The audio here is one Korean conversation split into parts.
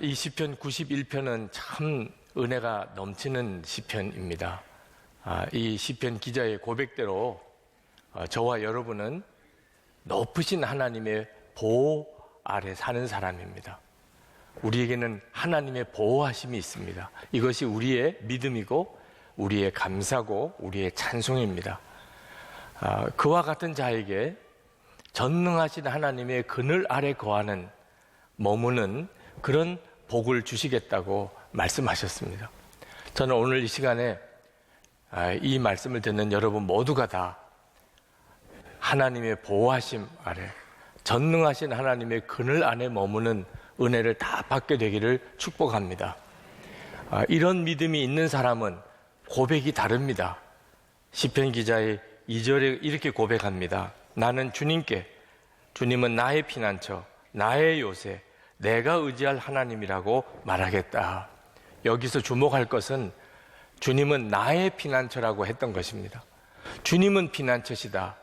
이 시편 91편은 참 은혜가 넘치는 시편입니다. 이 시편 기자의 고백대로 저와 여러분은 높으신 하나님의 보호 아래 사는 사람입니다. 우리에게는 하나님의 보호하심이 있습니다. 이것이 우리의 믿음이고 우리의 감사고 우리의 찬송입니다. 그와 같은 자에게 전능하신 하나님의 그늘 아래 거하는 머무는 그런 복을 주시겠다고 말씀하셨습니다. 저는 오늘 이 시간에 이 말씀을 듣는 여러분 모두가 다 하나님의 보호하심 아래 전능하신 하나님의 그늘 안에 머무는 은혜를 다 받게 되기를 축복합니다. 이런 믿음이 있는 사람은 고백이 다릅니다. 시편 기자의 2절에 이렇게 고백합니다. 나는 주님은 나의 피난처, 나의 요새, 내가 의지할 하나님이라고 말하겠다. 여기서 주목할 것은 주님은 나의 피난처라고 했던 것입니다. 주님은 피난처시다.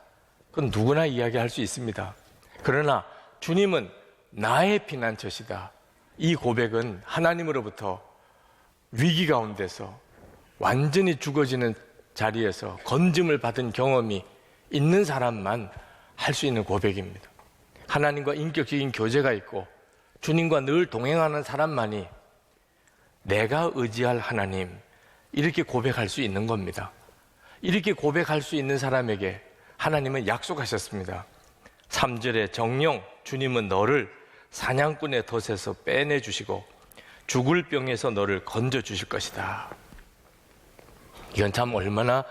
그건 누구나 이야기할 수 있습니다. 그러나 주님은 나의 피난처시다. 이 고백은 하나님으로부터 위기 가운데서 완전히 죽어지는 자리에서 건짐을 받은 경험이 있는 사람만 할 수 있는 고백입니다. 하나님과 인격적인 교제가 있고 주님과 늘 동행하는 사람만이 내가 의지할 하나님, 이렇게 고백할 수 있는 겁니다. 이렇게 고백할 수 있는 사람에게 하나님은 약속하셨습니다. 3절에 정령 주님은 너를 사냥꾼의 덫에서 빼내주시고 죽을 병에서 너를 건져주실 것이다. 이건 참 얼마나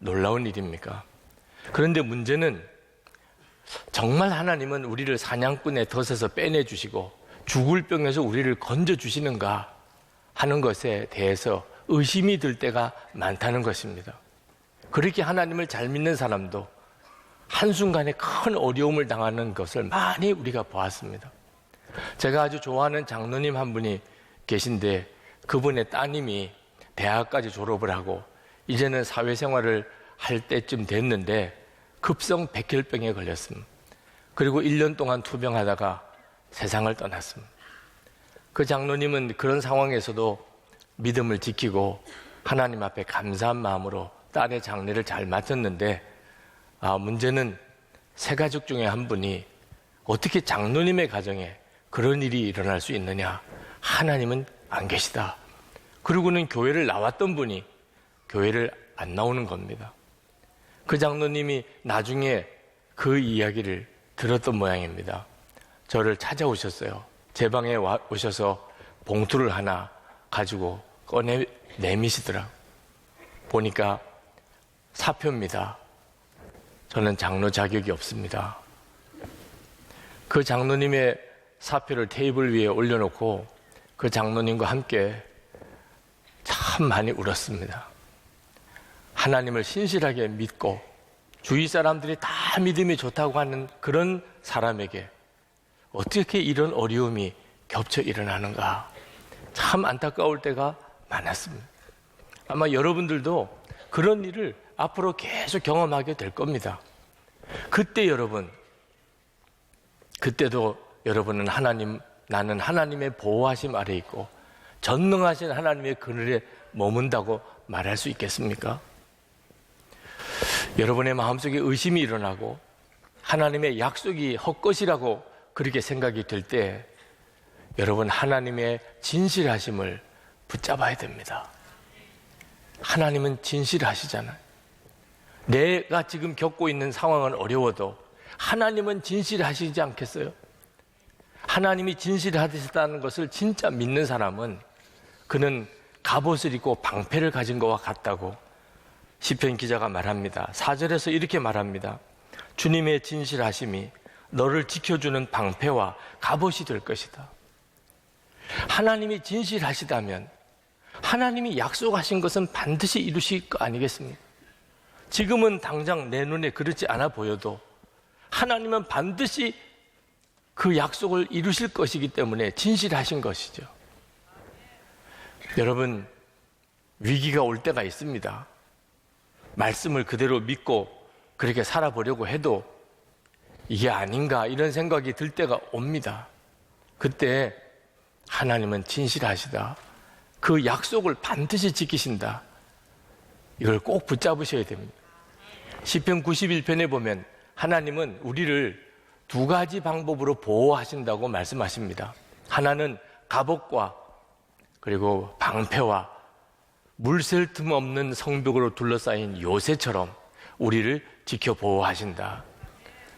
놀라운 일입니까? 그런데 문제는 정말 하나님은 우리를 사냥꾼의 덫에서 빼내주시고 죽을 병에서 우리를 건져주시는가 하는 것에 대해서 의심이 들 때가 많다는 것입니다. 그렇게 하나님을 잘 믿는 사람도 한순간에 큰 어려움을 당하는 것을 많이 우리가 보았습니다. 제가 아주 좋아하는 장로님 한 분이 계신데 그분의 따님이 대학까지 졸업을 하고 이제는 사회생활을 할 때쯤 됐는데 급성 백혈병에 걸렸습니다. 그리고 1년 동안 투병하다가 세상을 떠났습니다. 그 장로님은 그런 상황에서도 믿음을 지키고 하나님 앞에 감사한 마음으로 딸의 장례를 잘 마쳤는데 문제는 세 가족 중에 한 분이 어떻게 장로님의 가정에 그런 일이 일어날 수 있느냐, 하나님은 안 계시다. 그리고는 교회를 나왔던 분이 교회를 안 나오는 겁니다. 그 장로님이 나중에 그 이야기를 들었던 모양입니다. 저를 찾아오셨어요. 제 방에 오셔서 봉투를 하나 가지고 꺼내 내미시더라. 보니까 사표입니다. 저는 장로 자격이 없습니다. 그 장로님의 사표를 테이블 위에 올려놓고 그 장로님과 함께 참 많이 울었습니다. 하나님을 신실하게 믿고 주위 사람들이 다 믿음이 좋다고 하는 그런 사람에게 어떻게 이런 어려움이 겹쳐 일어나는가, 참 안타까울 때가 많았습니다. 아마 여러분들도 그런 일을 앞으로 계속 경험하게 될 겁니다. 그때도 여러분은 나는 하나님의 보호하심 아래 있고 전능하신 하나님의 그늘에 머문다고 말할 수 있겠습니까? 여러분의 마음속에 의심이 일어나고 하나님의 약속이 헛것이라고 그렇게 생각이 들 때 여러분 하나님의 진실하심을 붙잡아야 됩니다. 하나님은 진실하시잖아요. 내가 지금 겪고 있는 상황은 어려워도 하나님은 진실하시지 않겠어요? 하나님이 진실하시다는 것을 진짜 믿는 사람은 그는 갑옷을 입고 방패를 가진 것과 같다고 시편 기자가 말합니다. 4절에서 이렇게 말합니다. 주님의 진실하심이 너를 지켜주는 방패와 갑옷이 될 것이다. 하나님이 진실하시다면 하나님이 약속하신 것은 반드시 이루실 거 아니겠습니까? 지금은 당장 내 눈에 그렇지 않아 보여도 하나님은 반드시 그 약속을 이루실 것이기 때문에 진실하신 것이죠. 여러분, 위기가 올 때가 있습니다. 말씀을 그대로 믿고 그렇게 살아보려고 해도 이게 아닌가 이런 생각이 들 때가 옵니다. 그때 하나님은 진실하시다. 그 약속을 반드시 지키신다. 이걸 꼭 붙잡으셔야 됩니다. 시편 91편에 보면 하나님은 우리를 두 가지 방법으로 보호하신다고 말씀하십니다. 하나는 갑옷과 그리고 방패와 물샐 틈 없는 성벽으로 둘러싸인 요새처럼 우리를 지켜 보호하신다.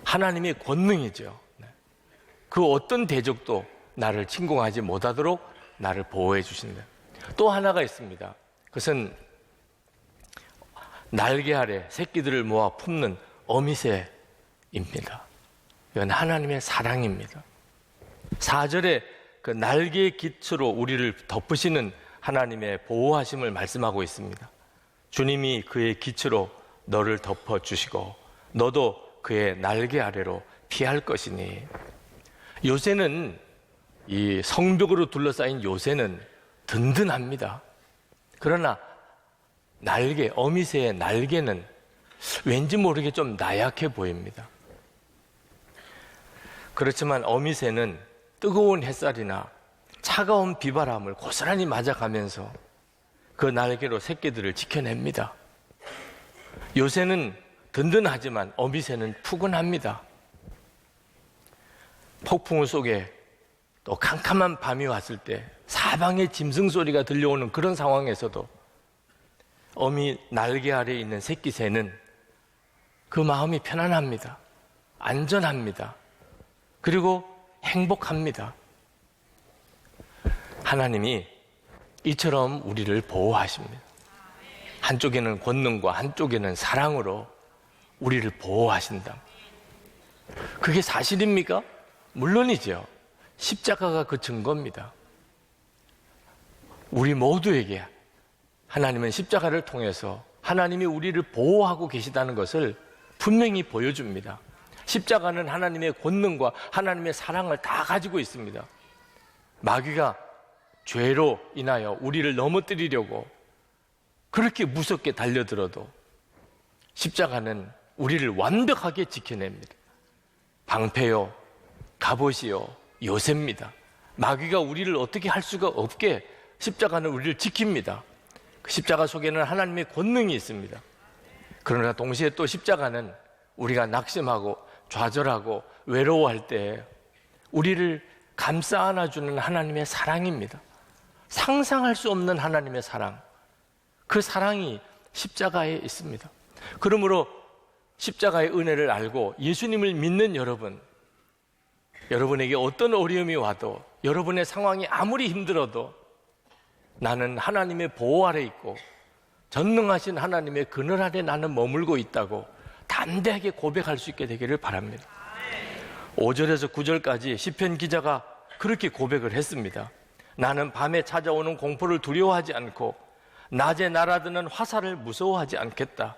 하나님의 권능이죠. 그 어떤 대적도 나를 침공하지 못하도록 나를 보호해 주신다. 또 하나가 있습니다. 그것은 날개 아래 새끼들을 모아 품는 어미새입니다. 이건 하나님의 사랑입니다. 4절에 그 날개의 깃으로 우리를 덮으시는 하나님의 보호하심을 말씀하고 있습니다. 주님이 그의 깃으로 너를 덮어주시고 너도 그의 날개 아래로 피할 것이니. 요새는 이 성벽으로 둘러싸인 요새는 든든합니다. 그러나 날개, 어미새의 날개는 왠지 모르게 좀 나약해 보입니다. 그렇지만 어미새는 뜨거운 햇살이나 차가운 비바람을 고스란히 맞아가면서 그 날개로 새끼들을 지켜냅니다. 요새는 든든하지만 어미새는 푸근합니다. 폭풍우 속에 또 캄캄한 밤이 왔을 때 사방에 짐승 소리가 들려오는 그런 상황에서도 어미 날개 아래에 있는 새끼새는 그 마음이 편안합니다. 안전합니다. 그리고 행복합니다. 하나님이 이처럼 우리를 보호하십니다. 한쪽에는 권능과 한쪽에는 사랑으로 우리를 보호하신다. 그게 사실입니까? 물론이죠. 십자가가 그 증거입니다. 우리 모두에게 하나님은 십자가를 통해서 하나님이 우리를 보호하고 계시다는 것을 분명히 보여줍니다. 십자가는 하나님의 권능과 하나님의 사랑을 다 가지고 있습니다. 마귀가 죄로 인하여 우리를 넘어뜨리려고 그렇게 무섭게 달려들어도 십자가는 우리를 완벽하게 지켜냅니다. 방패요, 갑옷이요, 요새입니다. 마귀가 우리를 어떻게 할 수가 없게 십자가는 우리를 지킵니다. 그 십자가 속에는 하나님의 권능이 있습니다. 그러나 동시에 또 십자가는 우리가 낙심하고 좌절하고 외로워할 때 우리를 감싸 안아주는 하나님의 사랑입니다. 상상할 수 없는 하나님의 사랑, 그 사랑이 십자가에 있습니다. 그러므로 십자가의 은혜를 알고 예수님을 믿는 여러분, 여러분에게 어떤 어려움이 와도 여러분의 상황이 아무리 힘들어도 나는 하나님의 보호 아래 있고 전능하신 하나님의 그늘 아래 나는 머물고 있다고 담대하게 고백할 수 있게 되기를 바랍니다. 5절에서 9절까지 시편 기자가 그렇게 고백을 했습니다. 나는 밤에 찾아오는 공포를 두려워하지 않고 낮에 날아드는 화살을 무서워하지 않겠다.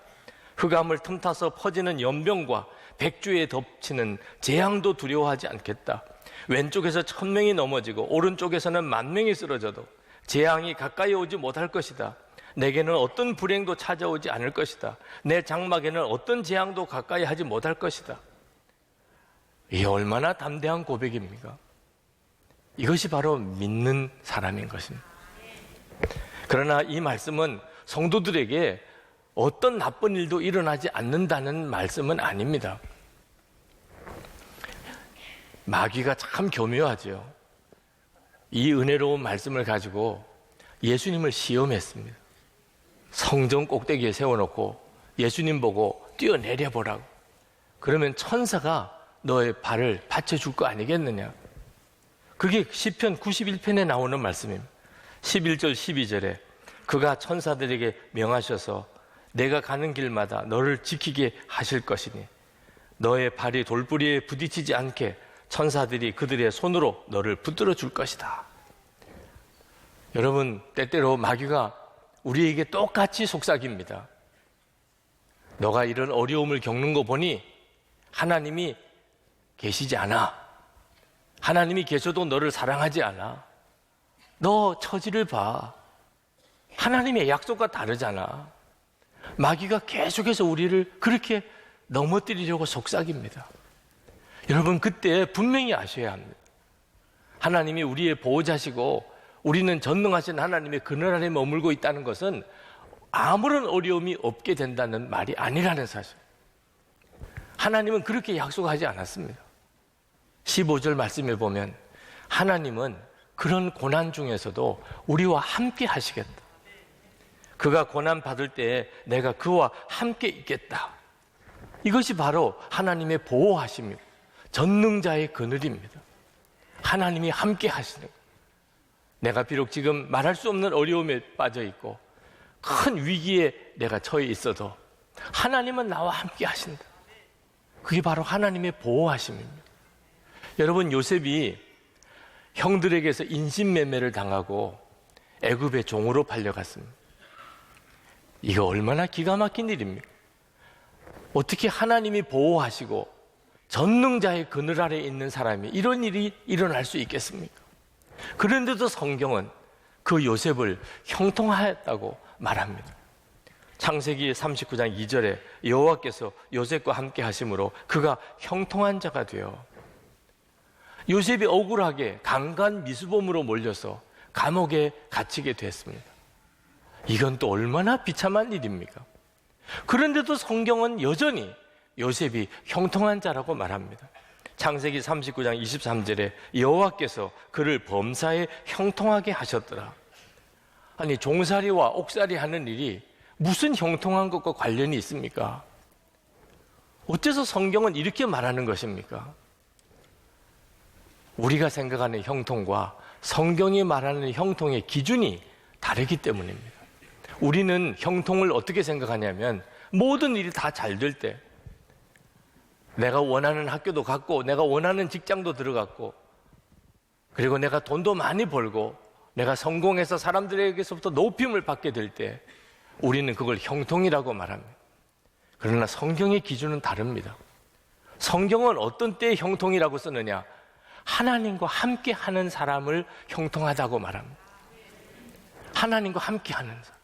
흑암을 틈타서 퍼지는 연병과 백주에 덮치는 재앙도 두려워하지 않겠다. 왼쪽에서 1000명이 넘어지고 오른쪽에서는 10,000명이 쓰러져도 재앙이 가까이 오지 못할 것이다. 내게는 어떤 불행도 찾아오지 않을 것이다. 내 장막에는 어떤 재앙도 가까이 하지 못할 것이다. 이게 얼마나 담대한 고백입니까? 이것이 바로 믿는 사람인 것입니다. 그러나 이 말씀은 성도들에게 어떤 나쁜 일도 일어나지 않는다는 말씀은 아닙니다. 마귀가 참 교묘하죠. 이 은혜로운 말씀을 가지고 예수님을 시험했습니다. 성전 꼭대기에 세워놓고 예수님 보고 뛰어내려 보라고. 그러면 천사가 너의 발을 받쳐줄 거 아니겠느냐. 그게 시편 91편에 나오는 말씀입니다. 11절 12절에 그가 천사들에게 명하셔서 내가 가는 길마다 너를 지키게 하실 것이니 너의 발이 돌부리에 부딪히지 않게 천사들이 그들의 손으로 너를 붙들어 줄 것이다. 여러분, 때때로 마귀가 우리에게 똑같이 속삭입니다. 너가 이런 어려움을 겪는 거 보니 하나님이 계시지 않아. 하나님이 계셔도 너를 사랑하지 않아. 너 처지를 봐. 하나님의 약속과 다르잖아. 마귀가 계속해서 우리를 그렇게 넘어뜨리려고 속삭입니다. 여러분, 그때 분명히 아셔야 합니다. 하나님이 우리의 보호자시고 우리는 전능하신 하나님의 그늘 아래 머물고 있다는 것은 아무런 어려움이 없게 된다는 말이 아니라는 사실. 하나님은 그렇게 약속하지 않았습니다. 15절 말씀에 보면 하나님은 그런 고난 중에서도 우리와 함께 하시겠다. 그가 고난 받을 때에 내가 그와 함께 있겠다. 이것이 바로 하나님의 보호하심이고 전능자의 그늘입니다. 하나님이 함께 하시는 거예요. 내가 비록 지금 말할 수 없는 어려움에 빠져 있고 큰 위기에 내가 처해 있어도 하나님은 나와 함께 하신다. 그게 바로 하나님의 보호하심입니다. 여러분, 요셉이 형들에게서 인신매매를 당하고 애굽의 종으로 팔려갔습니다. 이거 얼마나 기가 막힌 일입니까? 어떻게 하나님이 보호하시고 전능자의 그늘 아래 있는 사람이 이런 일이 일어날 수 있겠습니까? 그런데도 성경은 그 요셉을 형통하였다고 말합니다. 창세기 39장 2절에 여호와께서 요셉과 함께 하심으로 그가 형통한 자가 되어 요셉이 억울하게 강간 미수범으로 몰려서 감옥에 갇히게 됐습니다. 이건 또 얼마나 비참한 일입니까? 그런데도 성경은 여전히 요셉이 형통한 자라고 말합니다. 창세기 39장 23절에 여호와께서 그를 범사에 형통하게 하셨더라. 아니, 종살이와 옥살이 하는 일이 무슨 형통한 것과 관련이 있습니까? 어째서 성경은 이렇게 말하는 것입니까? 우리가 생각하는 형통과 성경이 말하는 형통의 기준이 다르기 때문입니다. 우리는 형통을 어떻게 생각하냐면 모든 일이 다 잘 될 때 내가 원하는 학교도 갔고 내가 원하는 직장도 들어갔고 그리고 내가 돈도 많이 벌고 내가 성공해서 사람들에게서부터 높임을 받게 될 때 우리는 그걸 형통이라고 말합니다. 그러나 성경의 기준은 다릅니다. 성경은 어떤 때에 형통이라고 쓰느냐? 하나님과 함께 하는 사람을 형통하다고 말합니다. 하나님과 함께 하는 사람.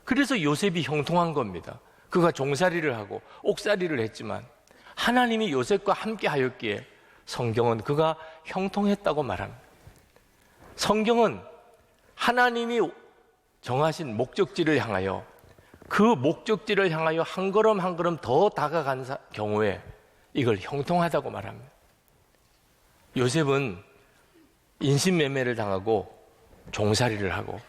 그래서 요셉이 형통한 겁니다. 그가 종살이를 하고 옥살이를 했지만 하나님이 요셉과 함께 하였기에 성경은 그가 형통했다고 말합니다. 성경은 하나님이 정하신 목적지를 향하여 그 목적지를 향하여 한 걸음 한 걸음 더 다가간 경우에 이걸 형통하다고 말합니다. 요셉은 인신매매를 당하고 종살이를 하고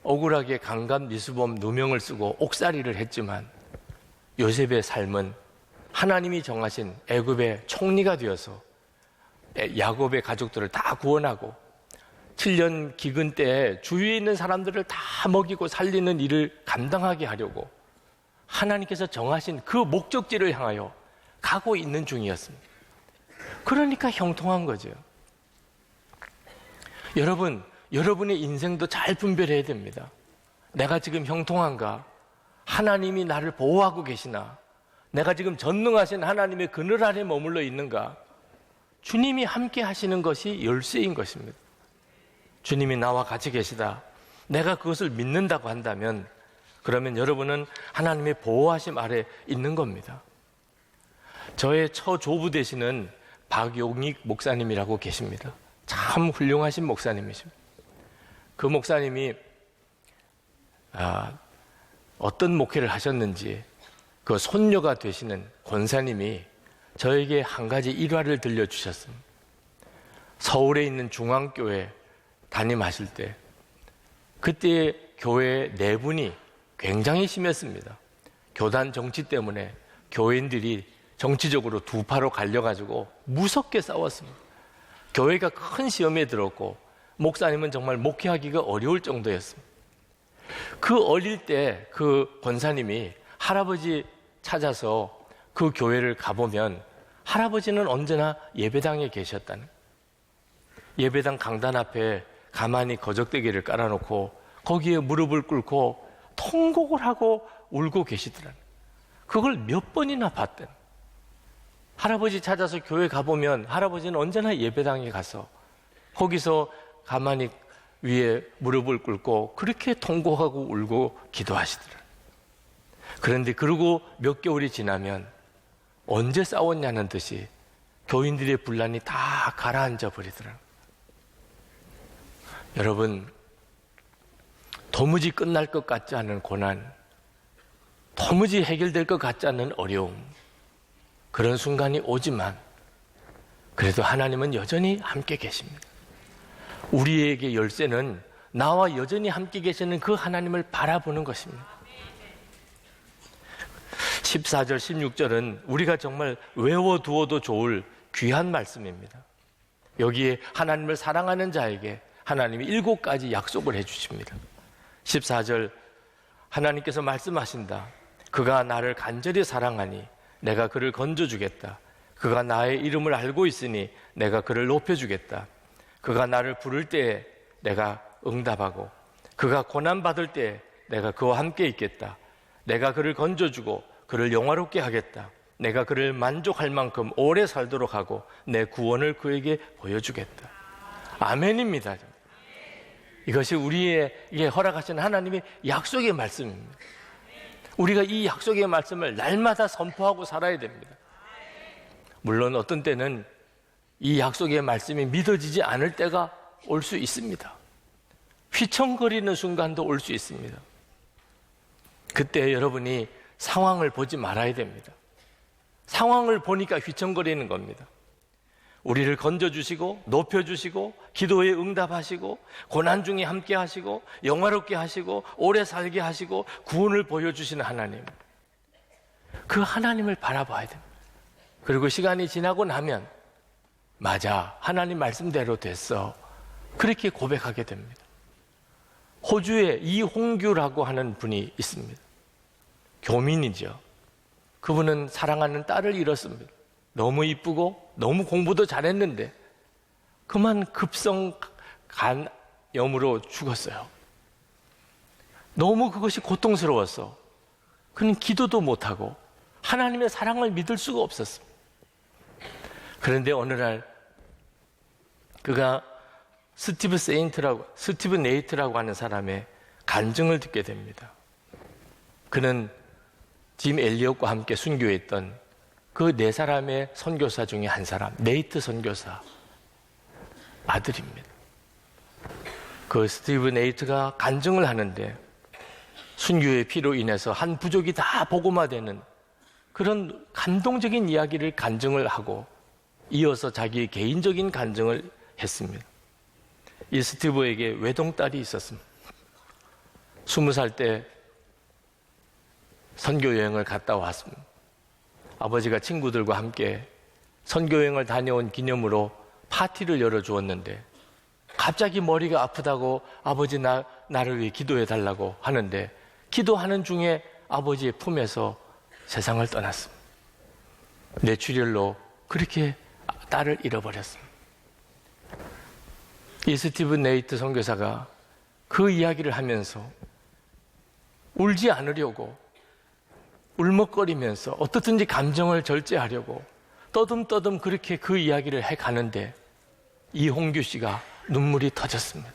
억울하게 강간 미수범 누명을 쓰고 옥살이를 했지만 요셉의 삶은 하나님이 정하신 애굽의 총리가 되어서 야곱의 가족들을 다 구원하고 7년 기근 때에 주위에 있는 사람들을 다 먹이고 살리는 일을 감당하게 하려고 하나님께서 정하신 그 목적지를 향하여 가고 있는 중이었습니다. 그러니까 형통한 거죠. 여러분, 여러분의 인생도 잘 분별해야 됩니다. 내가 지금 형통한가? 하나님이 나를 보호하고 계시나? 내가 지금 전능하신 하나님의 그늘 아래 머물러 있는가? 주님이 함께 하시는 것이 열쇠인 것입니다. 주님이 나와 같이 계시다. 내가 그것을 믿는다고 한다면 그러면 여러분은 하나님의 보호하심 아래 있는 겁니다. 저의 처조부 되시는 박용익 목사님이라고 계십니다. 참 훌륭하신 목사님이십니다. 그 목사님이 어떤 목회를 하셨는지 그 손녀가 되시는 권사님이 저에게 한 가지 일화를 들려주셨습니다. 서울에 있는 중앙교회 담임하실 때 그때 교회 내분이 굉장히 심했습니다. 교단 정치 때문에 교인들이 정치적으로 두 파로 갈려가지고 무섭게 싸웠습니다. 교회가 큰 시험에 들었고 목사님은 정말 목회하기가 어려울 정도였습니다. 그 어릴 때 그 권사님이 할아버지 찾아서 그 교회를 가보면 할아버지는 언제나 예배당에 계셨다는, 예배당 강단 앞에 가만히 거적대기를 깔아놓고 거기에 무릎을 꿇고 통곡을 하고 울고 계시더라는, 그걸 몇 번이나 봤대는. 할아버지 찾아서 교회 가보면 할아버지는 언제나 예배당에 가서 거기서 가만히 위에 무릎을 꿇고 그렇게 통곡하고 울고 기도하시더라. 그런데 그러고 몇 개월이 지나면 언제 싸웠냐는 듯이 교인들의 분란이 다 가라앉아 버리더라. 여러분, 도무지 끝날 것 같지 않은 고난, 도무지 해결될 것 같지 않은 어려움, 그런 순간이 오지만 그래도 하나님은 여전히 함께 계십니다. 우리에게 열쇠는 나와 여전히 함께 계시는 그 하나님을 바라보는 것입니다. 14절, 16절은 우리가 정말 외워두어도 좋을 귀한 말씀입니다. 여기에 하나님을 사랑하는 자에게 하나님이 7가지 약속을 해주십니다. 14절, 하나님께서 말씀하신다. 그가 나를 간절히 사랑하니 내가 그를 건져주겠다. 그가 나의 이름을 알고 있으니 내가 그를 높여주겠다. 그가 나를 부를 때에 내가 응답하고 그가 고난받을 때에 내가 그와 함께 있겠다. 내가 그를 건져주고 그를 영화롭게 하겠다. 내가 그를 만족할 만큼 오래 살도록 하고 내 구원을 그에게 보여주겠다. 아멘입니다. 이것이 우리에게 허락하신 하나님의 약속의 말씀입니다. 우리가 이 약속의 말씀을 날마다 선포하고 살아야 됩니다. 물론 어떤 때는 이 약속의 말씀이 믿어지지 않을 때가 올 수 있습니다. 휘청거리는 순간도 올 수 있습니다. 그때 여러분이 상황을 보지 말아야 됩니다. 상황을 보니까 휘청거리는 겁니다. 우리를 건져주시고 높여주시고 기도에 응답하시고 고난 중에 함께 하시고 영화롭게 하시고 오래 살게 하시고 구원을 보여주시는 하나님, 그 하나님을 바라봐야 됩니다. 그리고 시간이 지나고 나면 맞아, 하나님 말씀대로 됐어, 그렇게 고백하게 됩니다. 호주에 이홍규라고 하는 분이 있습니다. 교민이죠. 그분은 사랑하는 딸을 잃었습니다. 너무 이쁘고 너무 공부도 잘했는데 그만 급성 간염으로 죽었어요. 너무 그것이 고통스러웠어. 그는 기도도 못하고 하나님의 사랑을 믿을 수가 없었습니다. 그런데 어느 날 그가 스티브 네이트라고 하는 사람의 간증을 듣게 됩니다. 그는 짐 엘리엇과 함께 순교했던 그 4사람의 선교사 중에 한 사람, 네이트 선교사 아들입니다. 그 스티브 네이트가 간증을 하는데 순교의 피로 인해서 한 부족이 다 복음화되는 그런 감동적인 이야기를 간증을 하고 이어서 자기의 개인적인 간증을 했습니다. 이 스티브에게 외동딸이 있었습니다. 20살 때 선교여행을 갔다 왔습니다. 아버지가 친구들과 함께 선교여행을 다녀온 기념으로 파티를 열어주었는데 갑자기 머리가 아프다고 아버지 나를 위해 기도해 달라고 하는데 기도하는 중에 아버지의 품에서 세상을 떠났습니다. 뇌출혈로 그렇게 딸을 잃어버렸습니다. 이 스티븐 네이트 선교사가 그 이야기를 하면서 울지 않으려고 울먹거리면서 어떻든지 감정을 절제하려고 떠듬떠듬 그렇게 그 이야기를 해가는데 이홍규 씨가 눈물이 터졌습니다.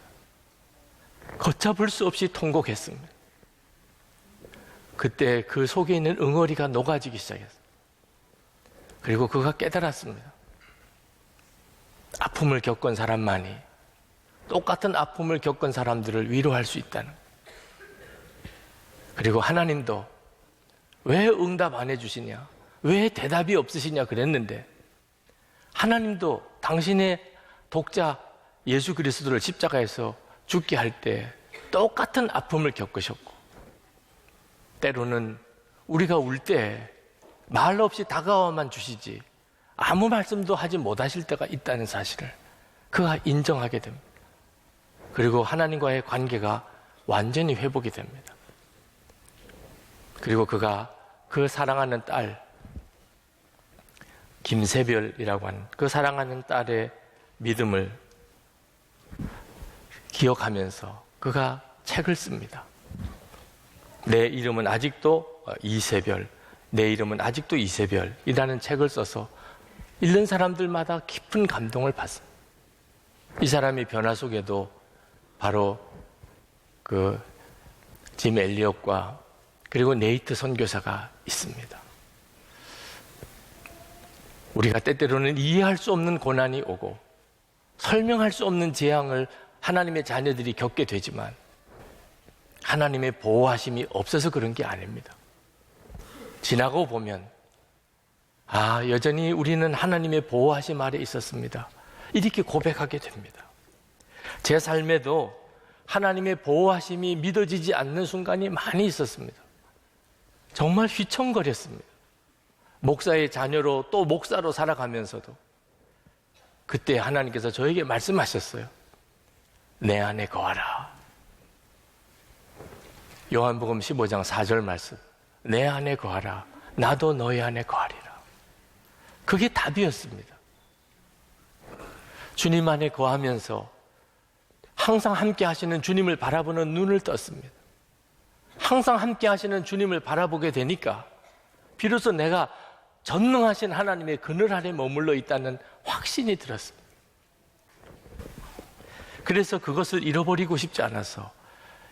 걷잡을 수 없이 통곡했습니다. 그때 그 속에 있는 응어리가 녹아지기 시작했습니다. 그리고 그가 깨달았습니다. 아픔을 겪은 사람만이 똑같은 아픔을 겪은 사람들을 위로할 수 있다는, 그리고 하나님도 왜 응답 안 해주시냐, 왜 대답이 없으시냐 그랬는데 하나님도 당신의 독자 예수 그리스도를 십자가에서 죽게 할 때 똑같은 아픔을 겪으셨고, 때로는 우리가 울 때 말 없이 다가와만 주시지 아무 말씀도 하지 못하실 때가 있다는 사실을 그가 인정하게 됩니다. 그리고 하나님과의 관계가 완전히 회복이 됩니다. 그리고 그가 그 사랑하는 딸 김세별이라고 하는 그 사랑하는 딸의 믿음을 기억하면서 그가 책을 씁니다. 내 이름은 아직도 이세별, 내 이름은 아직도 이세별이라는 책을 써서 읽는 사람들마다 깊은 감동을 받습니다. 이 사람의 변화 속에도 바로 그 짐 엘리엇과 그리고 네이트 선교사가 있습니다. 우리가 때때로는 이해할 수 없는 고난이 오고 설명할 수 없는 재앙을 하나님의 자녀들이 겪게 되지만 하나님의 보호하심이 없어서 그런 게 아닙니다. 지나고 보면 여전히 우리는 하나님의 보호하심 아래 있었습니다. 이렇게 고백하게 됩니다. 제 삶에도 하나님의 보호하심이 믿어지지 않는 순간이 많이 있었습니다. 정말 휘청거렸습니다. 목사의 자녀로 또 목사로 살아가면서도 그때 하나님께서 저에게 말씀하셨어요. 내 안에 거하라. 요한복음 15장 4절 말씀. 내 안에 거하라. 나도 너희 안에 거하리라. 그게 답이었습니다. 주님 안에 거하면서 항상 함께 하시는 주님을 바라보는 눈을 떴습니다. 항상 함께 하시는 주님을 바라보게 되니까 비로소 내가 전능하신 하나님의 그늘 아래 머물러 있다는 확신이 들었습니다. 그래서 그것을 잃어버리고 싶지 않아서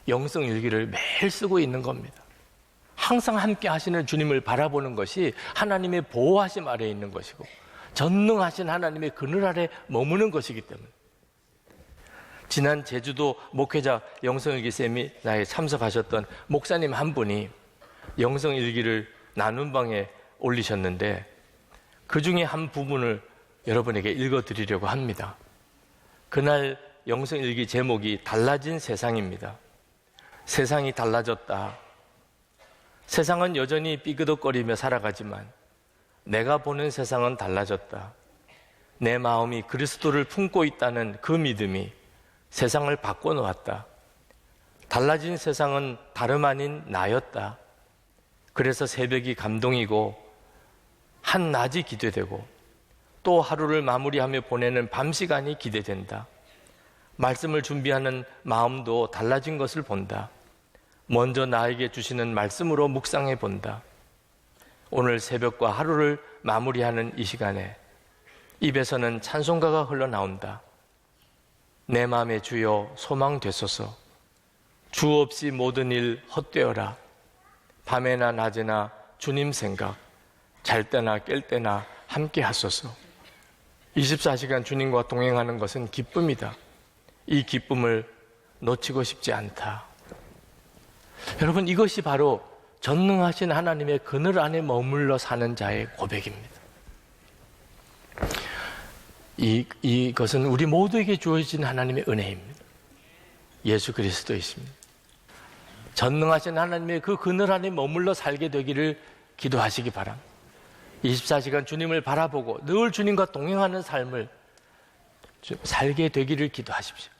영성일기를 매일 쓰고 있는 겁니다. 항상 함께 하시는 주님을 바라보는 것이 하나님의 보호하심 아래에 있는 것이고 전능하신 하나님의 그늘 아래 머무는 것이기 때문에 지난 제주도 목회자 영성일기 세미나에 참석하셨던 목사님 한 분이 영성일기를 나눈 방에 올리셨는데 그 중에 한 부분을 여러분에게 읽어드리려고 합니다. 그날 영성일기 제목이 달라진 세상입니다. 세상이 달라졌다. 세상은 여전히 삐그덕거리며 살아가지만 내가 보는 세상은 달라졌다. 내 마음이 그리스도를 품고 있다는 그 믿음이 세상을 바꿔놓았다. 달라진 세상은 다름 아닌 나였다. 그래서 새벽이 감동이고 한낮이 기대되고 또 하루를 마무리하며 보내는 밤 시간이 기대된다. 말씀을 준비하는 마음도 달라진 것을 본다. 먼저 나에게 주시는 말씀으로 묵상해 본다. 오늘 새벽과 하루를 마무리하는 이 시간에 입에서는 찬송가가 흘러나온다. 내 마음의 주여 소망 되소서. 주 없이 모든 일 헛되어라. 밤에나 낮에나 주님 생각, 잘 때나 깰 때나 함께 하소서. 24시간 주님과 동행하는 것은 기쁨이다. 이 기쁨을 놓치고 싶지 않다. 여러분, 이것이 바로 전능하신 하나님의 그늘 안에 머물러 사는 자의 고백입니다. 이것은 우리 모두에게 주어진 하나님의 은혜입니다. 예수 그리스도이십니다. 전능하신 하나님의 그 그늘 안에 머물러 살게 되기를 기도하시기 바랍니다. 24시간 주님을 바라보고 늘 주님과 동행하는 삶을 살게 되기를 기도하십시오.